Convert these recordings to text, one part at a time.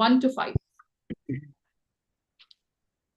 1 to 5।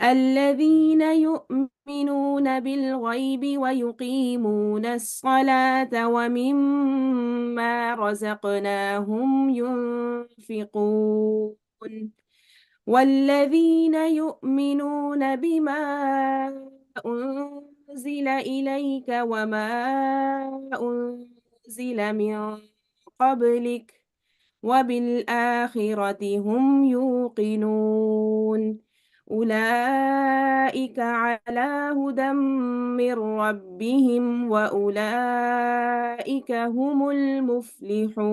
الذين يؤمنون بالغيب ويقيمون الصلاة ومما رزقناهم ينفقون والذين يؤمنون بما أنزل إليك وما أنزل من قبلك وبالآخرة هم يوقنون أولئك على هدى من ربهم وأولئك هم المفلحون.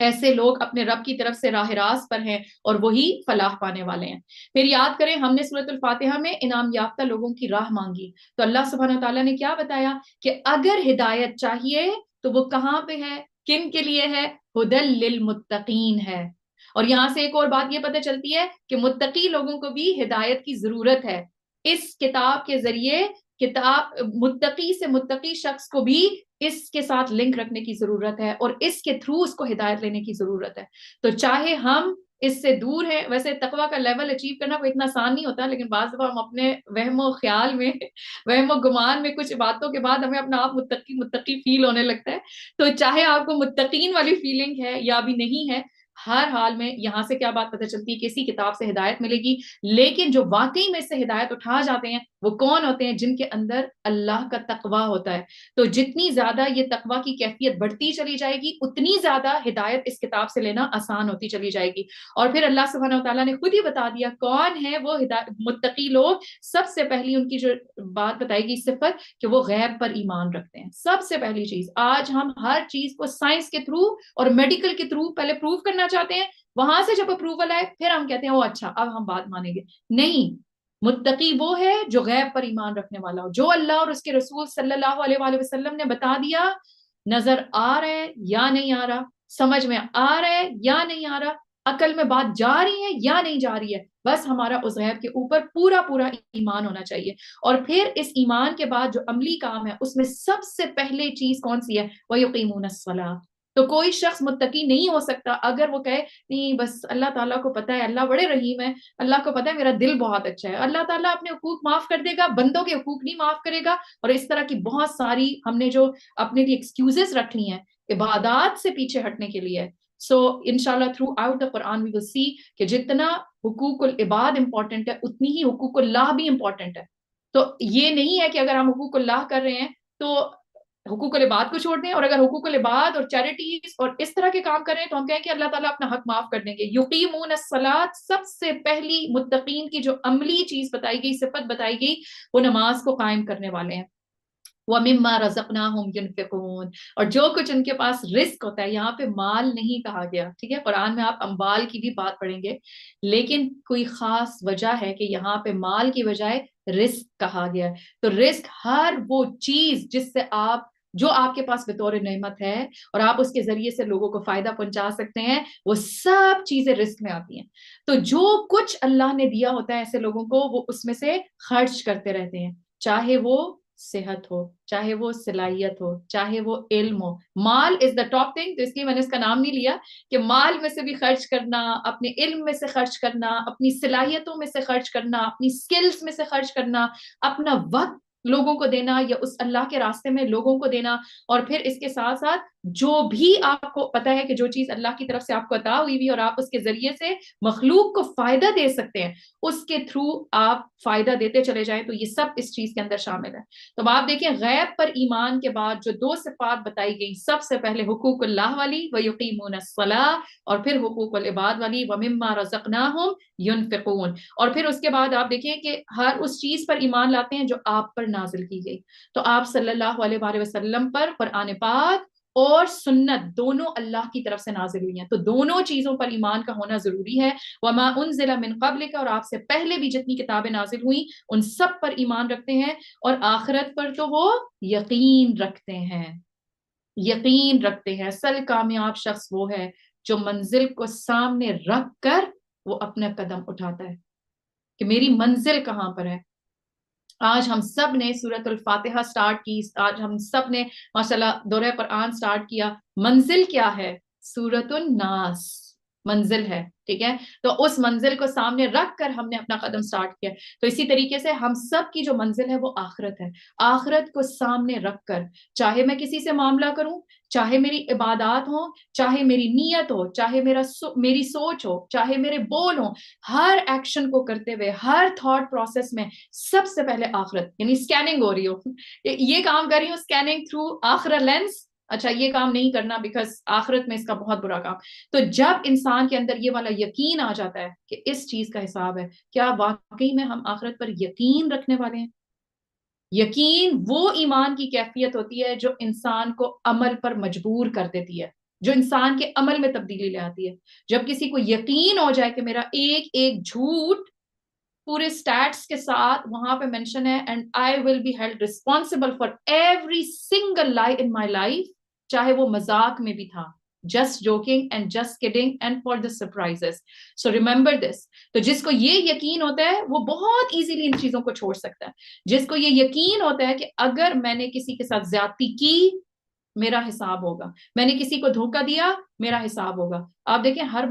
ایسے لوگ اپنے رب کی طرف سے راہ راست پر ہیں اور وہی فلاح پانے والے ہیں۔ پھر یاد کریں ہم نے سورۃ الفاتحہ میں انعام یافتہ لوگوں کی راہ مانگی، تو اللہ سبحانہ وتعالیٰ نے کیا بتایا کہ اگر ہدایت چاہیے تو وہ کہاں پہ ہے، کن کے لیے ہے؟ ہدی للمتقین ہے۔ اور یہاں سے ایک اور بات یہ پتہ چلتی ہے کہ متقی لوگوں کو بھی ہدایت کی ضرورت ہے۔ اس کتاب کے ذریعے کتاب متقی سے متقی شخص کو بھی اس کے ساتھ لنک رکھنے کی ضرورت ہے اور اس کے تھرو اس کو ہدایت لینے کی ضرورت ہے۔ تو چاہے ہم اس سے دور ہیں، ویسے تقویٰ کا لیول اچیو کرنا کوئی اتنا آسان نہیں ہوتا، لیکن بعض دفعہ ہم اپنے وہم و خیال میں وہم و گمان میں کچھ باتوں کے بعد ہمیں اپنا آپ متقی متقی فیل ہونے لگتا ہے۔ تو چاہے آپ کو متقین والی فیلنگ ہے یا بھی نہیں ہے، ہر حال میں یہاں سے کیا بات پتہ چلتی ہے کہ اسی کتاب سے ہدایت ملے گی۔ لیکن جو واقعی میں سے ہدایت اٹھا جاتے ہیں وہ کون ہوتے ہیں؟ جن کے اندر اللہ کا تقویٰ ہوتا ہے۔ تو جتنی زیادہ یہ تقویٰ کی کیفیت بڑھتی چلی جائے گی اتنی زیادہ ہدایت اس کتاب سے لینا آسان ہوتی چلی جائے گی۔ اور پھر اللہ سبحانہ وتعالیٰ نے خود ہی بتا دیا کون ہے وہ متقی لوگ۔ سب سے پہلی ان کی جو بات بتائی گئی صفت کہ وہ غیب پر ایمان رکھتے ہیں۔ سب سے پہلی چیز، آج ہم ہر چیز کو سائنس کے تھرو اور میڈیکل کے تھرو پہلے پروف کرنا چاہتے ہیں، وہاں سے جب اپروول آئے پھر ہم کہتے ہیں وہ اچھا اب ہم بات مانیں گے۔ نہیں، متقی وہ ہے جو غیب پر ایمان رکھنے والا ہو، جو اللہ اور اس کے رسول صلی اللہ علیہ وآلہ وسلم نے بتا دیا، نظر آ رہا ہے یا نہیں آ رہا، سمجھ میں آ رہا ہے یا نہیں آ رہا، عقل میں بات جا رہی ہے یا نہیں جا رہی ہے، بس ہمارا اس غیب کے اوپر پورا پورا ایمان ہونا چاہیے۔ اور پھر اس ایمان کے بعد جو عملی کام ہے اس میں سب سے پہلے چیز کون سی ہے؟ وَيُقِيمُونَ الصَّلَاةَ۔ تو کوئی شخص متقی نہیں ہو سکتا اگر وہ کہے نہیں بس اللہ تعالیٰ کو پتہ ہے اللہ بڑے رحیم ہے، اللہ کو پتہ ہے میرا دل بہت اچھا ہے، اللہ تعالیٰ اپنے حقوق معاف کر دے گا، بندوں کے حقوق نہیں معاف کرے گا، اور اس طرح کی بہت ساری ہم نے جو اپنے لیے ایکسکیوزز رکھ لی ہیں عبادات سے پیچھے ہٹنے کے لیے۔ سو انشاءاللہ تھرو آؤٹ دا قرآن وی ول سی کہ جتنا حقوق العباد امپورٹنٹ ہے اتنی ہی حقوق اللہ بھی امپورٹنٹ ہے۔ تو یہ نہیں ہے کہ اگر ہم حقوق اللہ کر رہے ہیں تو حقوق العباد کو چھوڑ دیں، اور اگر حقوق العباد اور چیریٹیز اور اس طرح کے کام کریں تو ہم کہیں کہ اللہ تعالیٰ اپنا حق معاف کر دیں گے۔ یقیمون الصلاۃ، سب سے پہلی متقین کی جو عملی چیز بتائی گئی، صفت بتائی گئی، وہ نماز کو قائم کرنے والے ہیں۔ وَمِمَّا رَزَقْنَاهُمْ يُنْفِقُونَ، اور جو کچھ ان کے پاس رزق ہوتا ہے، یہاں پہ مال نہیں کہا گیا، ٹھیک ہے، قرآن میں آپ اموال کی بھی بات پڑھیں گے، لیکن کوئی خاص وجہ ہے کہ یہاں پہ مال کی بجائے رزق کہا گیا ہے۔ تو رزق ہر وہ چیز جس سے جو آپ کے پاس بطور نعمت ہے اور آپ اس کے ذریعے سے لوگوں کو فائدہ پہنچا سکتے ہیں، وہ سب چیزیں رزق میں آتی ہیں۔ تو جو کچھ اللہ نے دیا ہوتا ہے ایسے لوگوں کو، وہ اس میں سے خرچ کرتے رہتے ہیں، چاہے وہ صحت ہو، چاہے وہ صلاحیت ہو، چاہے وہ علم ہو۔ مال از دا ٹاپ تھنگ، تو اس لیے میں نے اس کا نام نہیں لیا کہ مال میں سے بھی خرچ کرنا، اپنے علم میں سے خرچ کرنا، اپنی صلاحیتوں میں سے خرچ کرنا، اپنی سکلز میں سے خرچ کرنا، اپنا وقت لوگوں کو دینا یا اس اللہ کے راستے میں لوگوں کو دینا، اور پھر اس کے ساتھ ساتھ جو بھی آپ کو پتا ہے کہ جو چیز اللہ کی طرف سے آپ کو عطا ہوئی بھی اور آپ اس کے ذریعے سے مخلوق کو فائدہ دے سکتے ہیں، اس کے تھرو آپ فائدہ دیتے چلے جائیں، تو یہ سب اس چیز کے اندر شامل ہے۔ تو آپ دیکھیں غیب پر ایمان کے بعد جو دو صفات بتائی گئی، سب سے پہلے حقوق اللہ والی وَيُقِيمُونَ الصَّلَاةَ، اور پھر حقوق العباد والی وَمِمَّا رَزَقْنَاهُمْ يُنْفِقُونَ۔ اور پھر اس کے بعد آپ دیکھیں کہ ہر اس چیز پر ایمان لاتے ہیں جو آپ پر نازل کی گئی۔ تو آپ صلی اللہ علیہ وآلہ وسلم پر قرآن پاک اور سنت دونوں اللہ کی طرف سے نازل ہوئی ہیں، تو دونوں چیزوں پر ایمان کا ہونا ضروری ہے۔ وما انزل من قبلک، اور آپ سے پہلے بھی جتنی کتابیں نازل ہوئیں ان سب پر ایمان رکھتے ہیں، اور آخرت پر تو وہ یقین رکھتے ہیں، یقین رکھتے ہیں۔ اصل کامیاب شخص وہ ہے جو منزل کو سامنے رکھ کر وہ اپنا قدم اٹھاتا ہے کہ میری منزل کہاں پر ہے۔ آج ہم سب نے سورۃ الفاتحہ سٹارٹ کی، آج ہم سب نے ماشاءاللہ دورہ قرآن سٹارٹ کیا، منزل کیا ہے؟ سورۃ الناس منزل ہے، ٹھیک ہے، تو اس منزل کو سامنے رکھ کر ہم نے اپنا قدم سٹارٹ کیا۔ تو اسی طریقے سے ہم سب کی جو منزل ہے وہ آخرت ہے، آخرت کو سامنے رکھ کر چاہے میں کسی سے معاملہ کروں، چاہے میری عبادات ہوں، چاہے میری نیت ہو، چاہے میری سوچ ہو، چاہے میرے بول ہوں، ہر ایکشن کو کرتے ہوئے ہر تھاٹ پروسیس میں سب سے پہلے آخرت، یعنی سکیننگ ہو رہی ہو، یہ کام کر رہی ہوں سکیننگ تھرو آخرت لینس، اچھا یہ کام نہیں کرنا بیکاز آخرت میں اس کا بہت برا کام۔ تو جب انسان کے اندر یہ والا یقین آ جاتا ہے کہ اس چیز کا حساب ہے، کیا واقعی میں ہم آخرت پر یقین رکھنے والے ہیں؟ یقین وہ ایمان کی کیفیت ہوتی ہے جو انسان کو عمل پر مجبور کر دیتی ہے، جو انسان کے عمل میں تبدیلی لے آتی ہے. جب کسی کو یقین ہو جائے کہ میرا ایک ایک جھوٹ پورے سٹیٹس کے ساتھ وہاں پہ مینشن ہے and I will be held responsible for every single lie in my life, چاہے وہ مذاق میں بھی تھا, just joking and just kidding and for the surprises. So remember this. تو جس کو یہ یقین ہوتا ہے وہ بہت ایزیلی ان چیزوں کو چھوڑ سکتا ہے. جس کو یہ یقین ہوتا ہے کہ اگر میں نے کسی کے ساتھ زیادتی کی میرا حساب ہوگا, میں نے کسی کو دھوکہ دیا میرا حساب ہوگا. آپ دیکھیں ہر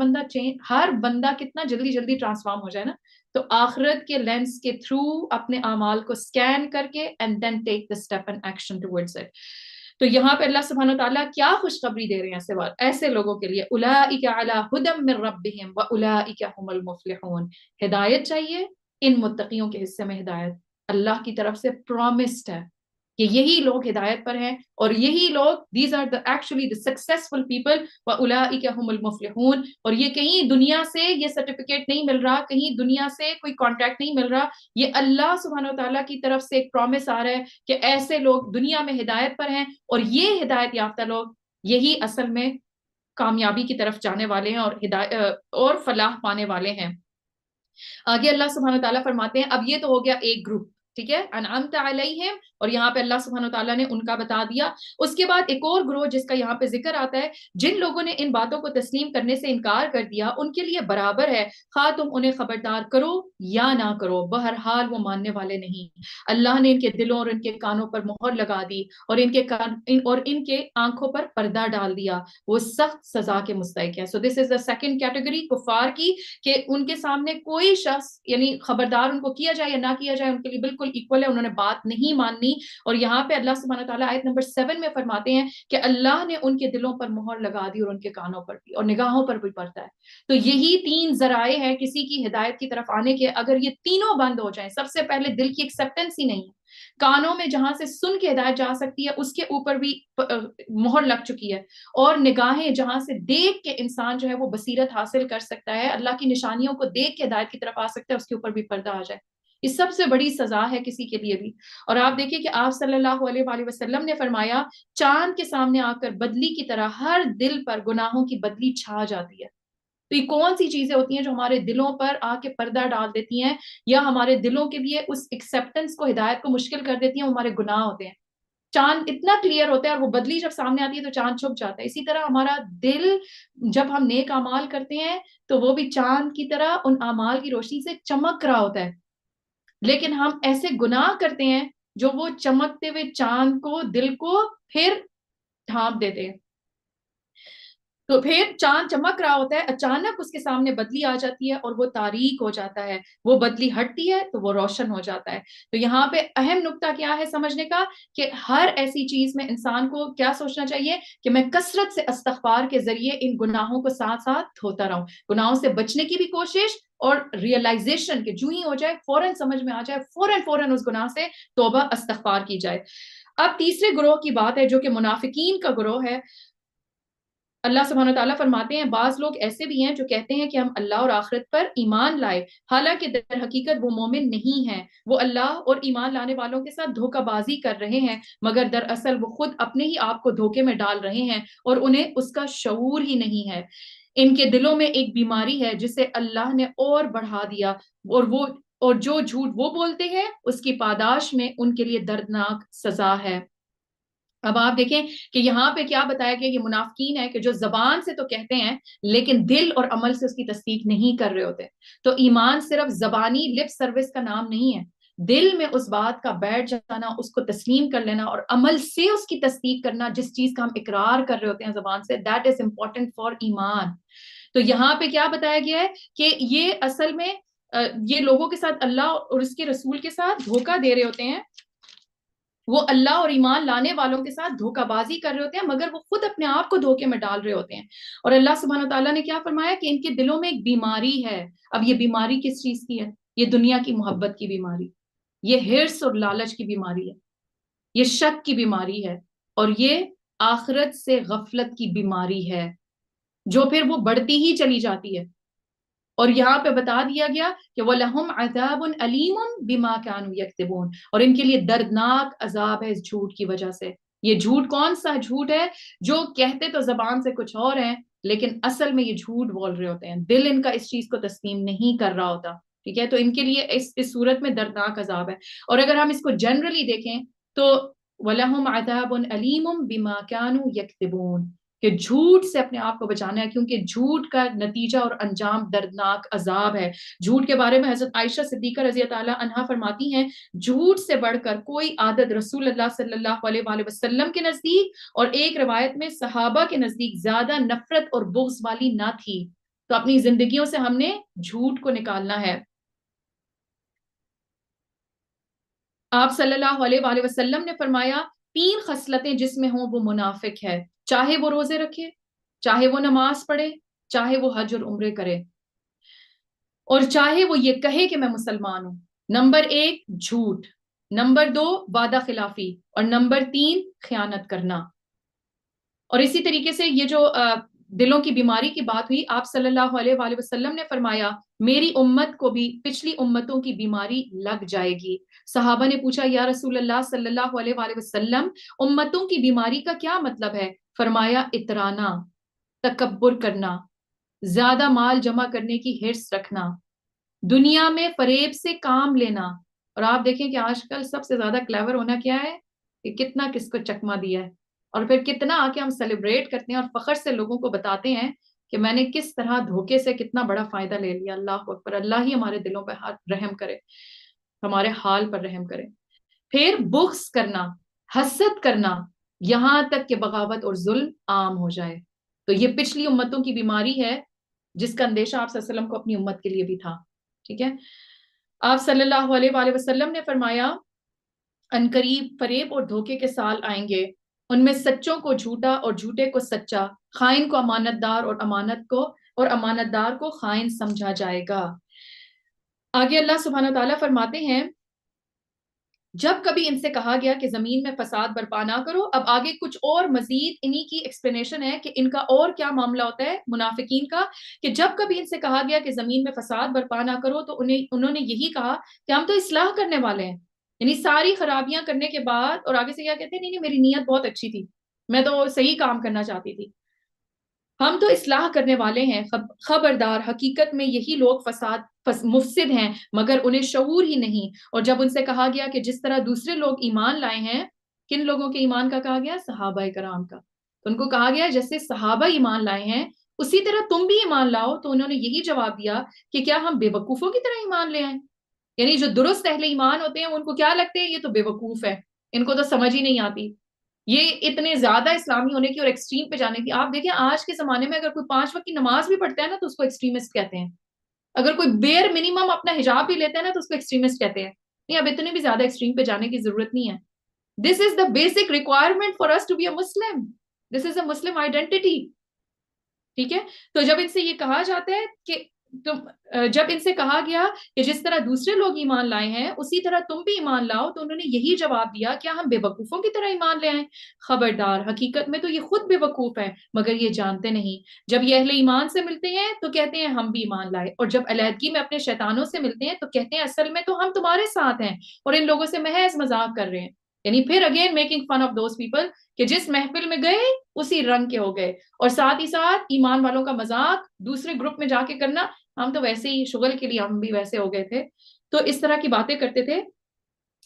بندہ کتنا جلدی جلدی ٹرانسفارم ہو جائے نا, تو آخرت کے لینس کے تھرو اپنے اعمال کو سکین کر کے and then take the step and action towards it. تو یہاں پہ اللہ سبحانہ وتعالیٰ کیا خوشخبری دے رہے ہیں ایسے لوگوں کے لیے, اولئک علی ھدی من ربہم واولئک ھم المفلحون. ہدایت چاہیے, ان متقیوں کے حصے میں ہدایت اللہ کی طرف سے پرومسڈ ہے کہ یہی لوگ ہدایت پر ہیں اور یہی لوگ these are the actually the successful people واولئک ھم المفلحون. اور یہ کہیں دنیا سے یہ سرٹیفکیٹ نہیں مل رہا, کہیں دنیا سے کوئی کانٹریکٹ نہیں مل رہا, یہ اللہ سبحانہ وتعالیٰ کی طرف سے ایک پرومس آ رہا ہے کہ ایسے لوگ دنیا میں ہدایت پر ہیں اور یہ ہدایت یافتہ لوگ یہی اصل میں کامیابی کی طرف جانے والے ہیں اور فلاح پانے والے ہیں. آگے اللہ سبحانہ وتعالیٰ فرماتے ہیں اب یہ تو ہو گیا ایک گروپ, ٹھیک ہے, انعمت علیہم, اور یہاں پہ اللہ سبحانہ وتعالیٰ نے ان کا بتا دیا. اس کے بعد ایک اور گروہ جس کا یہاں پہ ذکر آتا ہے, جن لوگوں نے ان باتوں کو تسلیم کرنے سے انکار کر دیا ان کے لیے برابر ہے خواہ تم انہیں خبردار کرو یا نہ کرو, بہرحال وہ ماننے والے نہیں. اللہ نے ان کے دلوں اور ان کے کانوں پر مہر لگا دی اور ان کے آنکھوں پر پردہ ڈال دیا, وہ سخت سزا کے مستحق ہے. سو دس از دا سیکنڈ کیٹیگری کفار کی, کہ ان کے سامنے کوئی شخص یعنی خبردار ان کو کیا جائے یا نہ کیا جائے ان کے لیے بالکل ایکول ہے, انہوں نے بات نہیں ماننی. اور یہاں پہ اللہ سبحانہ تعالیٰ آیت نمبر 7 میں فرماتے ہیں کہ اللہ نے ان کے دلوں پر مہر لگا دی اور ان کے کانوں پر بھی اور نگاہوں پر بھی پڑتا ہے. تو یہی 3 ذرائع ہیں کسی کی ہدایت کی طرف آنے کے. اگر یہ تینوں بند ہو جائیں, سب سے پہلے دل کی ایکسیپٹنس ہی نہیں ہے, کانوں میں جہاں سے سن کے ہدایت جا سکتی ہے اس کے اوپر بھی مہر لگ چکی ہے, اور نگاہیں جہاں سے دیکھ کے انسان جو ہے وہ بصیرت حاصل کر سکتا ہے, اللہ کی نشانیوں کو دیکھ کے ہدایت کی طرف آ سکتا ہے, اس کے اوپر بھی پردہ آ جائے. یہ سب سے بڑی سزا ہے کسی کے لیے بھی. اور آپ دیکھیں کہ آپ صلی اللہ علیہ وآلہ وسلم نے فرمایا چاند کے سامنے آ کر بدلی کی طرح ہر دل پر گناہوں کی بدلی چھا جاتی ہے. تو یہ کون سی چیزیں ہوتی ہیں جو ہمارے دلوں پر آ کے پردہ ڈال دیتی ہیں یا ہمارے دلوں کے لیے اس ایکسیپٹنس کو, ہدایت کو مشکل کر دیتی ہیں؟ ہمارے گناہ ہوتے ہیں. چاند اتنا کلیئر ہوتا ہے اور وہ بدلی جب سامنے آتی ہے تو چاند چھپ جاتا ہے. اسی طرح ہمارا دل جب ہم نیک اعمال کرتے ہیں تو وہ بھی چاند کی طرح ان اعمال کی روشنی سے چمک رہا ہوتا ہے, لیکن ہم ایسے گناہ کرتے ہیں جو وہ چمکتے ہوئے چاند کو, دل کو پھر ڈھانپ دیتے ہیں. تو پھر چاند چمک رہا ہوتا ہے, اچانک اس کے سامنے بدلی آ جاتی ہے اور وہ تاریک ہو جاتا ہے, وہ بدلی ہٹتی ہے تو وہ روشن ہو جاتا ہے. تو یہاں پہ اہم نقطہ کیا ہے سمجھنے کا, کہ ہر ایسی چیز میں انسان کو کیا سوچنا چاہیے کہ میں کثرت سے استغفار کے ذریعے ان گناہوں کو ساتھ ساتھ دھوتا رہوں, گناہوں سے بچنے کی بھی کوشش اور ریئلائزیشن کہ جو ہی ہو جائے فوراً سمجھ میں آ جائے فوراً اس گناہ سے توبہ استغفار کی جائے. اب تیسرے گروہ کی بات ہے جو کہ منافقین کا گروہ ہے. اللہ سبحانہ تعالیٰ فرماتے ہیں بعض لوگ ایسے بھی ہیں جو کہتے ہیں کہ ہم اللہ اور آخرت پر ایمان لائے, حالانکہ در حقیقت وہ مومن نہیں ہیں, وہ اللہ اور ایمان لانے والوں کے ساتھ دھوکہ بازی کر رہے ہیں, مگر دراصل وہ خود اپنے ہی آپ کو دھوکے میں ڈال رہے ہیں اور انہیں اس کا شعور ہی نہیں ہے. ان کے دلوں میں ایک بیماری ہے جسے اللہ نے اور بڑھا دیا, اور جو جھوٹ وہ بولتے ہیں اس کی پاداش میں ان کے لیے دردناک سزا ہے. اب آپ دیکھیں کہ یہاں پہ کیا بتایا گیا, یہ منافقین ہے کہ جو زبان سے تو کہتے ہیں لیکن دل اور عمل سے اس کی تصدیق نہیں کر رہے ہوتے. تو ایمان صرف زبانی لپ سروس کا نام نہیں ہے, دل میں اس بات کا بیٹھ جانا, اس کو تسلیم کر لینا اور عمل سے اس کی تصدیق کرنا, جس چیز کا ہم اقرار کر رہے ہوتے ہیں زبان سے, دیٹ از امپورٹنٹ فار ایمان. تو یہاں پہ کیا بتایا گیا ہے کہ یہ اصل میں یہ لوگوں کے ساتھ اللہ اور اس کے رسول کے ساتھ دھوکہ دے رہے ہوتے ہیں, وہ اللہ اور ایمان لانے والوں کے ساتھ دھوکہ بازی کر رہے ہوتے ہیں, مگر وہ خود اپنے آپ کو دھوکے میں ڈال رہے ہوتے ہیں. اور اللہ سبحانہ تعالیٰ نے کیا فرمایا کہ ان کے دلوں میں ایک بیماری ہے. اب یہ بیماری کس چیز کی ہے؟ یہ دنیا کی محبت کی بیماری, یہ ہرس اور لالچ کی بیماری ہے, یہ شک کی بیماری ہے, اور یہ آخرت سے غفلت کی بیماری ہے جو پھر وہ بڑھتی ہی چلی جاتی ہے. اور یہاں پہ بتا دیا گیا کہ وَلَهُمْ عَذَابٌ أَلِيمٌ بِمَا كَانُوا يَكْذِبُونَ, اور ان کے لیے دردناک عذاب ہے اس جھوٹ کی وجہ سے. یہ جھوٹ کون سا جھوٹ ہے؟ جو کہتے تو زبان سے کچھ اور ہیں لیکن اصل میں یہ جھوٹ بول رہے ہوتے ہیں، دل ان کا اس چیز کو تسلیم نہیں کر رہا ہوتا، ٹھیک ہے؟ تو ان کے لیے اس صورت میں دردناک عذاب ہے۔ اور اگر ہم اس کو جنرلی دیکھیں تو وَلَهُمْ عَذَابٌ أَلِيمٌ بِمَا كَانُوا يَكْذِبُونَ، کہ جھوٹ سے اپنے آپ کو بچانا ہے، کیونکہ جھوٹ کا نتیجہ اور انجام دردناک عذاب ہے۔ جھوٹ کے بارے میں حضرت عائشہ صدیقہ رضی اللہ عنہا فرماتی ہیں جھوٹ سے بڑھ کر کوئی عادت رسول اللہ صلی اللہ علیہ وآلہ وسلم کے نزدیک اور ایک روایت میں صحابہ کے نزدیک زیادہ نفرت اور بغض والی نہ تھی۔ تو اپنی زندگیوں سے ہم نے جھوٹ کو نکالنا ہے۔ آپ صلی اللہ علیہ وآلہ وسلم نے فرمایا 3 خصلتیں جس میں ہوں وہ منافق ہے، چاہے وہ روزے رکھے، چاہے وہ نماز پڑھے، چاہے وہ حج اور عمرے کرے، اور چاہے وہ یہ کہے کہ میں مسلمان ہوں۔ نمبر 1 جھوٹ، نمبر 2 وعدہ خلافی، اور نمبر 3 خیانت کرنا۔ اور اسی طریقے سے یہ جو دلوں کی بیماری کی بات ہوئی، آپ صلی اللہ علیہ وآلہ وسلم نے فرمایا میری امت کو بھی پچھلی امتوں کی بیماری لگ جائے گی۔ صحابہ نے پوچھا یا رسول اللہ صلی اللہ علیہ وآلہ وسلم امتوں کی بیماری کا کیا مطلب ہے؟ فرمایا اترانا، تکبر کرنا، زیادہ مال جمع کرنے کی حرص رکھنا، دنیا میں فریب سے کام لینا۔ اور آپ دیکھیں کہ آج کل سب سے زیادہ کلیور ہونا کیا ہے کہ کتنا کس کو چکما دیا ہے، اور پھر کتنا آ کے ہم سیلیبریٹ کرتے ہیں اور فخر سے لوگوں کو بتاتے ہیں کہ میں نے کس طرح دھوکے سے کتنا بڑا فائدہ لے لیا۔ اللہ اکبر، اللہ ہی ہمارے دلوں پہ رحم کرے، ہمارے حال پر رحم کرے۔ پھر بغض کرنا، حسد کرنا، یہاں تک کہ بغاوت اور ظلم عام ہو جائے۔ تو یہ پچھلی امتوں کی بیماری ہے جس کا اندیشہ آپ صلی اللہ علیہ وسلم کو اپنی امت کے لیے بھی تھا، ٹھیک ہے؟ آپ صلی اللہ علیہ وآلہ وسلم نے فرمایا عنقریب فریب اور دھوکے کے سال آئیں گے، ان میں سچوں کو جھوٹا اور جھوٹے کو سچا، خائن کو امانت دار اور امانت دار کو خائن سمجھا جائے گا۔ آگے اللہ سبحانہ تعالیٰ فرماتے ہیں جب کبھی ان سے کہا گیا کہ زمین میں فساد برپا نہ کرو، اب آگے کچھ اور مزید انہی کی ایکسپلینیشن ہے کہ ان کا اور کیا معاملہ ہوتا ہے منافقین کا، کہ جب کبھی ان سے کہا گیا کہ زمین میں فساد برپا نہ کرو تو انہوں نے یہی کہا کہ ہم تو اصلاح کرنے والے ہیں، یعنی ساری خرابیاں کرنے کے بعد، اور آگے سے کیا کہتے ہیں نہیں میری نیت بہت اچھی تھی، میں تو صحیح کام کرنا چاہتی تھی، ہم تو اصلاح کرنے والے ہیں۔ خبردار، حقیقت میں یہی لوگ مفسد ہیں مگر انہیں شعور ہی نہیں۔ اور جب ان سے کہا گیا کہ جس طرح دوسرے لوگ ایمان لائے ہیں، کن لوگوں کے ایمان کا کہا گیا؟ صحابہ کرام کا، تو ان کو کہا گیا جیسے صحابہ ایمان لائے ہیں اسی طرح تم بھی ایمان لاؤ، تو انہوں نے یہی جواب دیا کہ کیا ہم بے وقوفوں کی طرح ایمان لے آئیں؟ یعنی جو درست اہل ایمان ہوتے ہیں ان کو کیا لگتے ہیں یہ تو بے وقوف ہے، ان کو تو سمجھ ہی نہیں آتی۔ یہ اتنے زیادہ اسلامی ہونے کی اور ایکسٹریم پہ جانے کی، آپ دیکھیں آج کے زمانے میں اگر کوئی 5 وقت کی نماز بھی پڑھتا ہے نا تو اس کو ایکسٹریمسٹ کہتے ہیں، اگر کوئی بیئر منیمم اپنا حجاب بھی لیتا ہے نا تو اس کو ایکسٹریمسٹ کہتے ہیں۔ نہیں، اب اتنے بھی زیادہ ایکسٹریم پہ جانے کی ضرورت نہیں ہے۔ This is the basic requirement for us to be a Muslim, this is a Muslim identity, ٹھیک ہے؟ تو جب ان سے یہ کہا جاتا ہے کہ جب ان سے کہا گیا کہ جس طرح دوسرے لوگ ایمان لائے ہیں اسی طرح تم بھی ایمان لاؤ، تو انہوں نے یہی جواب دیا کیا ہم بے وقوفوں کی طرح ایمان لے آئیں؟ خبردار، حقیقت میں تو یہ خود بے وقوف ہیں مگر یہ جانتے نہیں۔ جب یہ اہل ایمان سے ملتے ہیں تو کہتے ہیں ہم بھی ایمان لائے، اور جب علیحدگی میں اپنے شیطانوں سے ملتے ہیں تو کہتے ہیں اصل میں تو ہم تمہارے ساتھ ہیں اور ان لوگوں سے محض مذاق کر رہے ہیں۔ یعنی پھر again making fun of those people کہ جس محفل میں گئے اسی رنگ کے ہو گئے، اور ساتھ ہی ساتھ ایمان والوں کا مذاق دوسرے گروپ میں جا کے کرنا، ہم تو ویسے ہی شغل کے لیے ہم بھی ویسے ہو گئے تھے، تو اس طرح کی باتیں کرتے تھے۔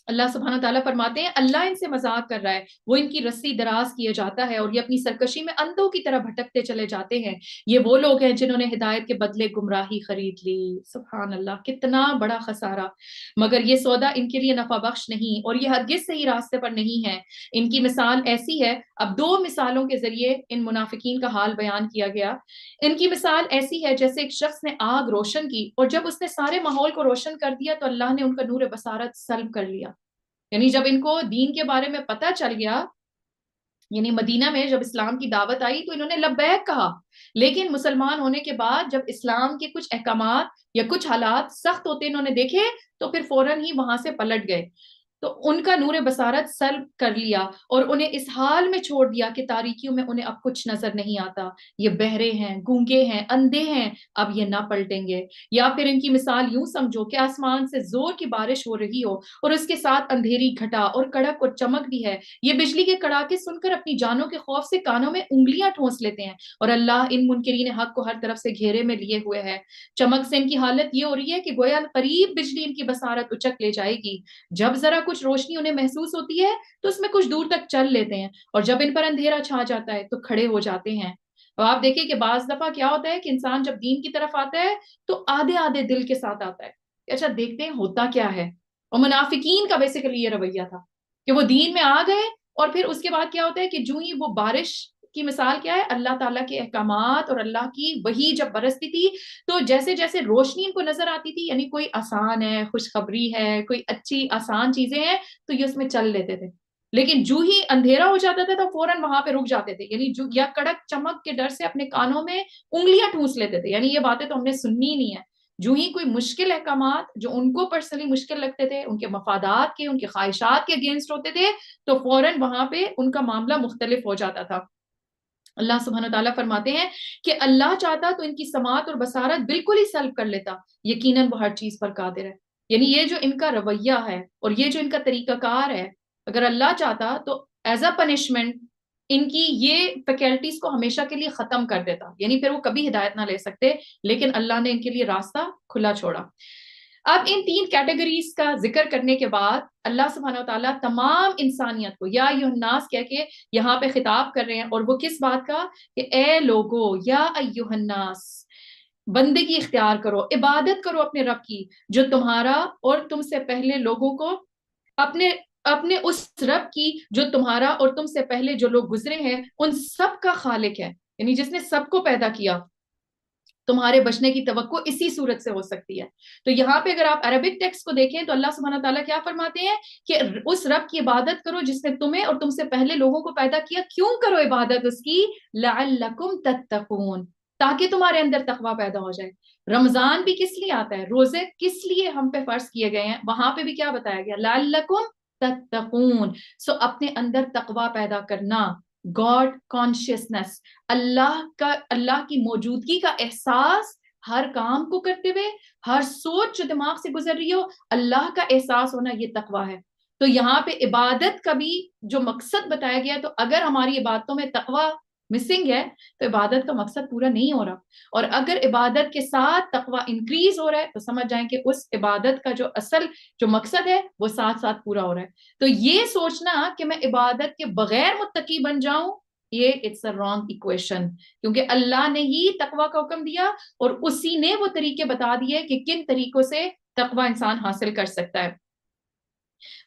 اللہ سبحانہ تعالیٰ فرماتے ہیں اللہ ان سے مذاق کر رہا ہے، وہ ان کی رسی دراز کیے جاتا ہے اور یہ اپنی سرکشی میں اندھوں کی طرح بھٹکتے چلے جاتے ہیں۔ یہ وہ لوگ ہیں جنہوں نے ہدایت کے بدلے گمراہی خرید لی۔ سبحان اللہ، کتنا بڑا خسارہ، مگر یہ سودا ان کے لیے نفع بخش نہیں اور یہ ہرگز صحیح راستے پر نہیں ہے۔ ان کی مثال ایسی ہے، اب 2 مثالوں کے ذریعے ان منافقین کا حال بیان کیا گیا۔ ان کی مثال ایسی ہے جیسے ایک شخص نے آگ روشن کی اور جب اس نے سارے ماحول کو روشن کر دیا تو اللہ نے ان کا نور بصارت سلب کر لیا۔ یعنی جب ان کو دین کے بارے میں پتہ چل گیا، یعنی مدینہ میں جب اسلام کی دعوت آئی تو انہوں نے لبیک کہا، لیکن مسلمان ہونے کے بعد جب اسلام کے کچھ احکامات یا کچھ حالات سخت ہوتے انہوں نے دیکھے تو پھر فوراً ہی وہاں سے پلٹ گئے۔ تو ان کا نور بصارت سلب کر لیا اور انہیں اس حال میں چھوڑ دیا کہ تاریکیوں میں انہیں اب کچھ نظر نہیں آتا. یہ بہرے ہیں، گونگے ہیں، اندھے ہیں، اب یہ نہ پلٹیں گے. یا پھر ان کی مثال یوں سمجھو کہ آسمان سے زور کی بارش ہو رہی ہو اور اس کے ساتھ اندھیری گھٹا اور کڑک اور چمک بھی ہے. یہ بجلی کے کڑاکے سن کر اپنی جانوں کے خوف سے کانوں میں انگلیاں ٹھونس لیتے ہیں، اور اللہ ان منکرین حق کو ہر طرف سے گھیرے میں لیے ہوئے ہے. چمک سے ان کی حالت یہ ہو رہی ہے کہ گویا قریب بجلی ان کی بصارت اچک لے جائے گی. جب ذرا کچھ روشنی انہیں محسوس ہوتی ہے تو اس میں کچھ دور تک چل لیتے ہیں، اور جب ان پر اندھیرا چھا جاتا ہے تو کھڑے ہو جاتے ہیں. اور آپ دیکھیں کہ بعض دفعہ کیا ہوتا ہے کہ انسان جب دین کی طرف آتا ہے تو آدھے آدھے دل کے ساتھ آتا ہے کہ اچھا دیکھتے ہیں ہوتا کیا ہے. اور منافقین کا بیسیکلی یہ رویہ تھا کہ وہ دین میں آ گئے، اور پھر اس کے بعد کیا ہوتا ہے کہ جو ہی وہ بارش کی مثال کیا ہے، اللہ تعالیٰ کے احکامات اور اللہ کی وحی جب برستی تھی تو جیسے جیسے روشنی ان کو نظر آتی تھی، یعنی کوئی آسان ہے، خوشخبری ہے، کوئی اچھی آسان چیزیں ہیں، تو یہ اس میں چل لیتے تھے. لیکن جو ہی اندھیرا ہو جاتا تھا تو فوراً وہاں پہ رک جاتے تھے، یعنی جو یا کڑک چمک کے ڈر سے اپنے کانوں میں انگلیاں ٹھونس لیتے تھے، یعنی یہ باتیں تو ہم نے سننی نہیں ہے. جو ہی کوئی مشکل احکامات جو ان کو پرسنلی مشکل لگتے تھے، ان کے مفادات کے، ان کے خواہشات کے اگینسٹ ہوتے تھے، تو فوراً وہاں پہ ان کا معاملہ مختلف ہو جاتا تھا. اللہ سبحانہ تعالیٰ فرماتے ہیں کہ اللہ چاہتا تو ان کی سماعت اور بصارت بالکل ہی سلب کر لیتا، یقیناً وہ ہر چیز پر قادر ہے. یعنی یہ جو ان کا رویہ ہے اور یہ جو ان کا طریقہ کار ہے، اگر اللہ چاہتا تو ایز اے پنشمنٹ ان کی یہ فیکلٹیز کو ہمیشہ کے لیے ختم کر دیتا، یعنی پھر وہ کبھی ہدایت نہ لے سکتے، لیکن اللہ نے ان کے لیے راستہ کھلا چھوڑا. اب ان تین کیٹیگریز کا ذکر کرنے کے بعد اللہ سبحانہ وتعالیٰ تمام انسانیت کو یا ایھا الناس کہہ کے یہاں پہ خطاب کر رہے ہیں، اور وہ کس بات کا کہ اے لوگو یا ایھا الناس، بندگی اختیار کرو، عبادت کرو اپنے رب کی جو تمہارا اور تم سے پہلے لوگوں کو، اپنے اپنے اس رب کی جو تمہارا اور تم سے پہلے جو لوگ گزرے ہیں ان سب کا خالق ہے، یعنی جس نے سب کو پیدا کیا. تمہارے بچنے کی توقع اسی صورت سے ہو سکتی ہے. تو یہاں پہ اگر آپ عربک ٹیکسٹ کو دیکھیں تو اللہ سبحانہ تعالیٰ کیا فرماتے ہیں کہ اس رب کی عبادت کرو جس نے تمہیں اور تم سے پہلے لوگوں کو پیدا کیا. کیوں کرو عبادت اس کی؟ لعلکم تتقون، تاکہ تمہارے اندر تقوی پیدا ہو جائے. رمضان بھی کس لیے آتا ہے، روزے کس لیے ہم پہ فرض کیے گئے ہیں، وہاں پہ بھی کیا بتایا گیا، لعلکم تتقون. سو اپنے اندر تقوی پیدا کرنا، گاڈ کانشیسنس، اللہ کی موجودگی کا احساس، ہر کام کو کرتے ہوئے ہر سوچ جو دماغ سے گزر رہی ہو اللہ کا احساس ہونا، یہ تقویٰ ہے. تو یہاں پہ عبادت کا بھی جو مقصد بتایا گیا، تو اگر ہماری عبادتوں میں تقویٰ مسنگ ہے تو عبادت کا مقصد پورا نہیں ہو رہا. اور اگر عبادت کے ساتھ تقویٰ انکریز ہو رہا ہے تو سمجھ جائیں کہ اس عبادت کا جو اصل جو مقصد ہے وہ ساتھ ساتھ پورا ہو رہا ہے. تو یہ سوچنا کہ میں عبادت کے بغیر متقی بن جاؤں، یہ اٹس اے رانگ ایکویشن، کیونکہ اللہ نے ہی تقویٰ کا حکم دیا اور اسی نے وہ طریقے بتا دیے کہ کن طریقوں سے تقویٰ انسان حاصل کر سکتا ہے.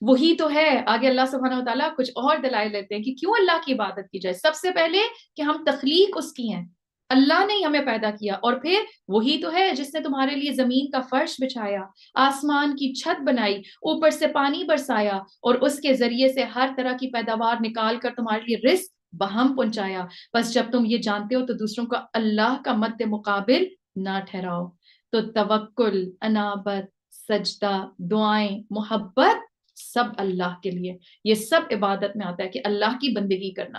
وہی تو ہے. آگے اللہ سبحانہ و تعالیٰ کچھ اور دلائل لیتے ہیں کہ کیوں اللہ کی عبادت کی جائے. سب سے پہلے کہ ہم تخلیق اس کی ہیں، اللہ نے ہی ہمیں پیدا کیا، اور پھر وہی تو ہے جس نے تمہارے لیے زمین کا فرش بچھایا، آسمان کی چھت بنائی، اوپر سے پانی برسایا، اور اس کے ذریعے سے ہر طرح کی پیداوار نکال کر تمہارے لیے رزق بہم پہنچایا. بس جب تم یہ جانتے ہو تو دوسروں کا اللہ کا مد مقابل نہ ٹھہراؤ. تو توکل، انابت، سجدہ، دعائیں، محبت سب اللہ کے لیے، یہ سب عبادت میں آتا ہے کہ اللہ کی بندگی کرنا.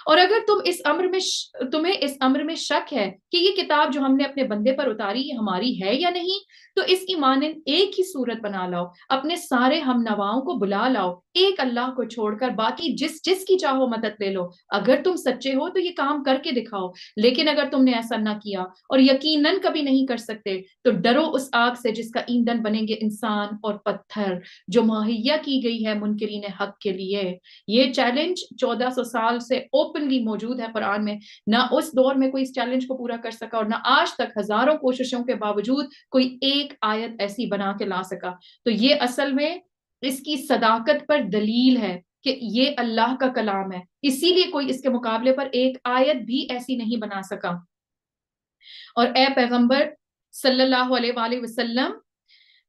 اور اگر تمہیں اس امر میں شک ہے کہ یہ کتاب جو ہم نے اپنے بندے پر اتاری یہ ہماری ہے یا نہیں، تو اس کی مانند ایک ہی صورت بنا لاؤ، اپنے سارے ہم نواؤں کو بلا لاؤ، ایک اللہ کو چھوڑ کر باقی جس جس کی چاہو مدد لے لو. اگر تم سچے ہو تو یہ کام کر کے دکھاؤ. لیکن اگر تم نے ایسا نہ کیا اور یقیناً کبھی نہیں کر سکتے تو ڈرو اس آگ سے جس کا ایندھن بنیں گے انسان اور پتھر، جو مہیا کی گئی ہے منکرین حق کے لیے. یہ چیلنج 1400 سال سے اوپنلی موجود ہے قرآن میں. نہ اس دور میں کوئی اس چیلنج کو پورا کر سکا، اور نہ آج تک ہزاروں کوششوں کے باوجود کوئی ایک آیت ایسی بنا کے لا سکا. تو یہ اصل میں اس کی صداقت پر دلیل ہے کہ یہ اللہ کا کلام ہے، اسی لیے کوئی اس کے مقابلے پر ایک آیت بھی ایسی نہیں بنا سکا. اور اے پیغمبر صلی اللہ علیہ وآلہ وسلم،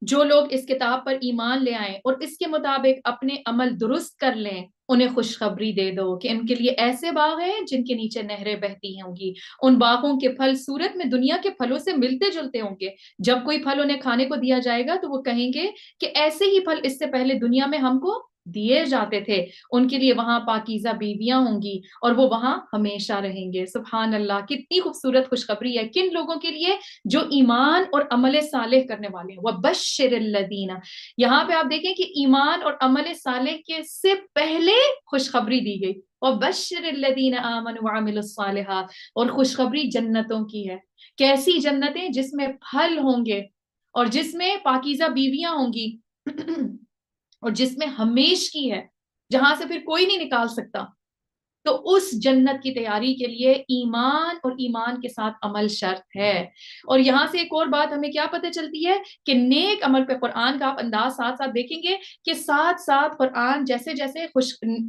جو لوگ اس کتاب پر ایمان لے آئیں اور اس کے مطابق اپنے عمل درست کر لیں انہیں خوشخبری دے دو کہ ان کے لیے ایسے باغ ہیں جن کے نیچے نہریں بہتی ہوں گی. ان باغوں کے پھل صورت میں دنیا کے پھلوں سے ملتے جلتے ہوں گے. جب کوئی پھل انہیں کھانے کو دیا جائے گا تو وہ کہیں گے کہ ایسے ہی پھل اس سے پہلے دنیا میں ہم کو دیے جاتے تھے. ان کے لیے وہاں پاکیزہ بیویاں ہوں گی اور وہ وہاں ہمیشہ رہیں گے. سبحان اللہ، کتنی خوبصورت خوشخبری ہے. کن لوگوں کے لیے؟ جو ایمان اور عمل صالح کرنے والے ہیں. وَبَشِّرِ الَّذِينَ، یہاں پہ آپ دیکھیں کہ ایمان اور عمل صالح کے سے پہلے خوشخبری دی گئی. وَبَشِّرِ الَّذِينَ آمَنُوا وَعَمِلُوا الصَّالِحَاتِ، اور خوشخبری جنتوں کی ہے. کیسی جنتیں؟ جس میں پھل ہوں گے اور جس میں پاکیزہ بیویاں ہوں گی اور جس میں ہمیشگی ہے، جہاں سے پھر کوئی نہیں نکال سکتا. تو اس جنت کی تیاری کے لیے ایمان اور ایمان کے ساتھ عمل شرط ہے. اور یہاں سے ایک اور بات ہمیں کیا پتہ چلتی ہے کہ نیک عمل پہ قرآن کا آپ انداز ساتھ ساتھ دیکھیں گے کہ ساتھ ساتھ قرآن جیسے جیسے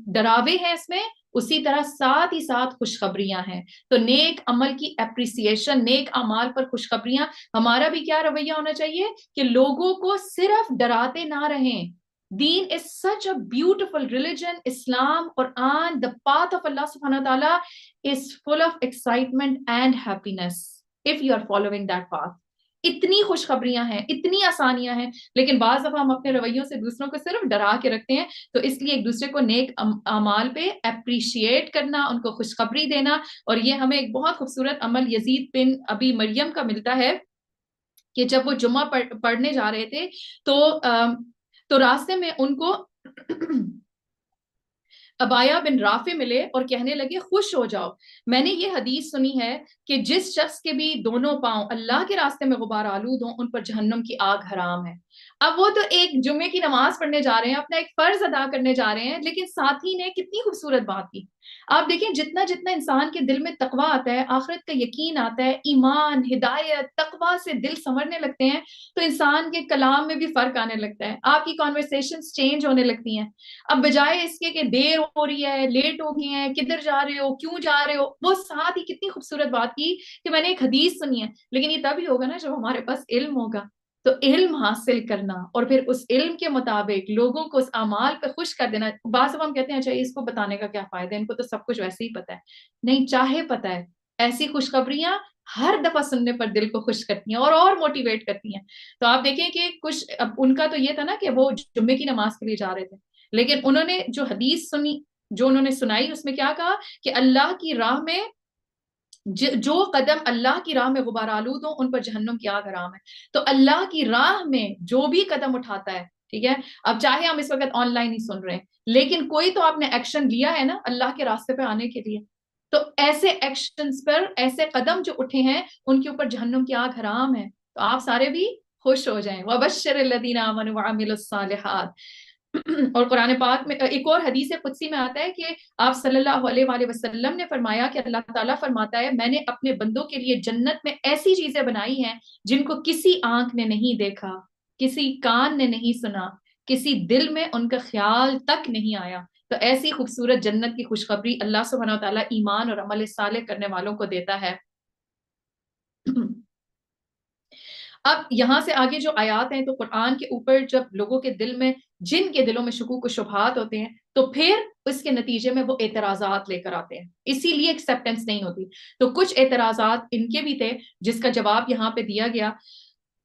ڈراوے ہیں اس میں، اسی طرح ساتھ ہی ساتھ خوشخبریاں ہیں. تو نیک عمل کی اپریسیشن، نیک اعمال پر خوشخبریاں. ہمارا بھی کیا رویہ ہونا چاہیے کہ لوگوں کو صرف ڈراتے نہ رہیں. Deen is such a beautiful religion. Islam, Quran, the path of Allah subhanahu wa ta'ala is full of excitement and happiness if you are following that path. اتنی خوشخبریاں ہیں، اتنی آسانیاں ہیں، لیکن بعض دفعہ ہم اپنے رویوں سے دوسروں کو صرف ڈرا کے رکھتے ہیں. تو اس لیے ایک دوسرے کو نیک اعمال پہ اپریشیٹ کرنا، ان کو خوشخبری دینا. اور یہ ہمیں ایک بہت خوبصورت عمل یزید بن ابی مریم کا ملتا ہے کہ جب وہ جمعہ پڑھنے جا رہے تھے تو راستے میں ان کو ابایا بن رافع ملے اور کہنے لگے خوش ہو جاؤ، میں نے یہ حدیث سنی ہے کہ جس شخص کے بھی دونوں پاؤں اللہ کے راستے میں غبار آلود ہوں ان پر جہنم کی آگ حرام ہے. اب وہ تو ایک جمعے کی نماز پڑھنے جا رہے ہیں، اپنا ایک فرض ادا کرنے جا رہے ہیں، لیکن ساتھی نے کتنی خوبصورت بات کی. آپ دیکھیں جتنا جتنا انسان کے دل میں تقویٰ آتا ہے، آخرت کا یقین آتا ہے، ایمان، ہدایت، تقویٰ سے دل سنورنے لگتے ہیں تو انسان کے کلام میں بھی فرق آنے لگتا ہے. آپ کی کانورسیشنز چینج ہونے لگتی ہیں. اب بجائے اس کے کہ دیر ہو رہی ہے، لیٹ ہو گئے ہیں، کدھر جا رہے ہو، کیوں جا رہے ہو، وہ ساتھ ہی کتنی خوبصورت بات کی کہ میں نے ایک حدیث سنی ہے. لیکن یہ تب ہی ہوگا نا جب ہمارے پاس علم ہوگا. تو علم حاصل کرنا اور پھر اس علم کے مطابق لوگوں کو اس اعمال پہ خوش کر دینا. بعض ہم کہتے ہیں اچھا اس کو بتانے کا کیا فائدہ ہے، ان کو تو سب کچھ ویسے ہی پتا ہے. نہیں، چاہے پتا ہے، ایسی خوشخبریاں ہر دفعہ سننے پر دل کو خوش کرتی ہیں اور موٹیویٹ کرتی ہیں. تو آپ دیکھیں کہ کچھ اب ان کا تو یہ تھا نا کہ وہ جمعے کی نماز کے لیے جا رہے تھے، لیکن انہوں نے جو حدیث سنی، جو انہوں نے سنائی، اس میں کیا کہا کہ اللہ کی راہ میں جو قدم اللہ کی راہ میں غبار آلود ہوں ان پر جہنم کی آگ حرام ہے. تو اللہ کی راہ میں جو بھی قدم اٹھاتا ہے، ٹھیک ہے، اب چاہے ہم اس وقت آن لائن ہی سن رہے ہیں، لیکن کوئی تو آپ نے ایکشن لیا ہے نا اللہ کے راستے پہ آنے کے لیے. تو ایسے ایکشنز پر، ایسے قدم جو اٹھے ہیں ان کے اوپر جہنم کی آگ حرام ہے. تو آپ سارے بھی خوش ہو جائیں. وَبَشِّرِ الَّذِينَ آمَنُوا وَعَمِلُوا الصَّالِحَاتِ. اور قرآن پاک میں ایک اور حدیث قدسی میں آتا ہے کہ آپ صلی اللہ علیہ وآلہ وسلم نے فرمایا کہ اللہ تعالیٰ فرماتا ہے میں نے اپنے بندوں کے لیے جنت میں ایسی چیزیں بنائی ہیں جن کو کسی آنکھ نے نہیں دیکھا، کسی کان نے نہیں سنا، کسی دل میں ان کا خیال تک نہیں آیا. تو ایسی خوبصورت جنت کی خوشخبری اللہ سبحانہ و تعالیٰ ایمان اور عمل صالح کرنے والوں کو دیتا ہے. اب یہاں سے آگے جو آیات ہیں تو قرآن کے اوپر جب لوگوں کے دل میں، جن کے دلوں میں شکوک و شبہات ہوتے ہیں، تو پھر اس کے نتیجے میں وہ اعتراضات لے کر آتے ہیں، اسی لیے ایکسیپٹنس نہیں ہوتی. تو کچھ اعتراضات ان کے بھی تھے جس کا جواب یہاں پہ دیا گیا.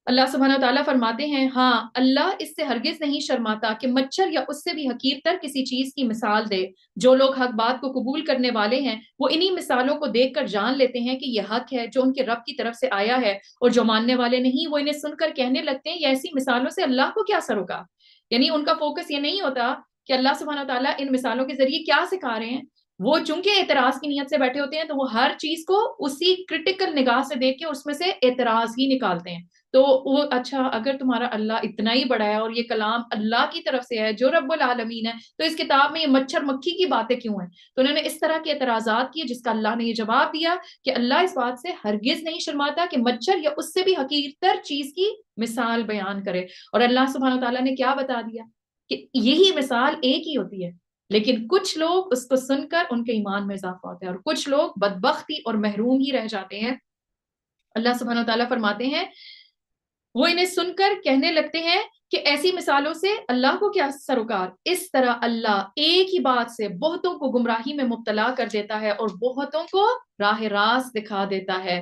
اللہ سبحانہ تعالیٰ فرماتے ہیں ہاں اللہ اس سے ہرگز نہیں شرماتا کہ مچھر یا اس سے بھی حقیر تر کسی چیز کی مثال دے. جو لوگ حق بات کو قبول کرنے والے ہیں وہ انہی مثالوں کو دیکھ کر جان لیتے ہیں کہ یہ حق ہے جو ان کے رب کی طرف سے آیا ہے، اور جو ماننے والے نہیں وہ انہیں سن کر کہنے لگتے ہیں یہ ایسی مثالوں سے اللہ کو کیا اثر ہوگا. یعنی ان کا فوکس یہ نہیں ہوتا کہ اللہ سبحانہ تعالیٰ ان مثالوں کے ذریعے کیا سکھا رہے ہیں. وہ چونکہ اعتراض کی نیت سے بیٹھے ہوتے ہیں تو وہ ہر چیز کو اسی کرٹیکل نگاہ سے دیکھ کے اس میں سے اعتراض ہی نکالتے ہیں. تو وہ اچھا اگر تمہارا اللہ اتنا ہی بڑا ہے اور یہ کلام اللہ کی طرف سے ہے جو رب العالمین ہے، تو اس کتاب میں یہ مچھر مکھی کی باتیں کیوں ہیں. تو انہوں نے اس طرح کے اعتراضات کیے جس کا اللہ نے یہ جواب دیا کہ اللہ اس بات سے ہرگز نہیں شرماتا کہ مچھر یا اس سے بھی حقیر تر چیز کی مثال بیان کرے. اور اللہ سبحانہ تعالیٰ نے کیا بتا دیا کہ یہی مثال ایک ہی ہوتی ہے، لیکن کچھ لوگ اس کو سن کر ان کے ایمان میں اضافہ ہوتا ہے اور کچھ لوگ بدبختی اور محروم ہی رہ جاتے ہیں. اللہ سبحانہ تعالیٰ فرماتے ہیں وہ انہیں سن کر کہنے لگتے ہیں کہ ایسی مثالوں سے اللہ کو کیا سروکار. اس طرح اللہ ایک ہی بات سے بہتوں کو گمراہی میں مبتلا کر دیتا ہے اور بہتوں کو راہ راست دکھا دیتا ہے.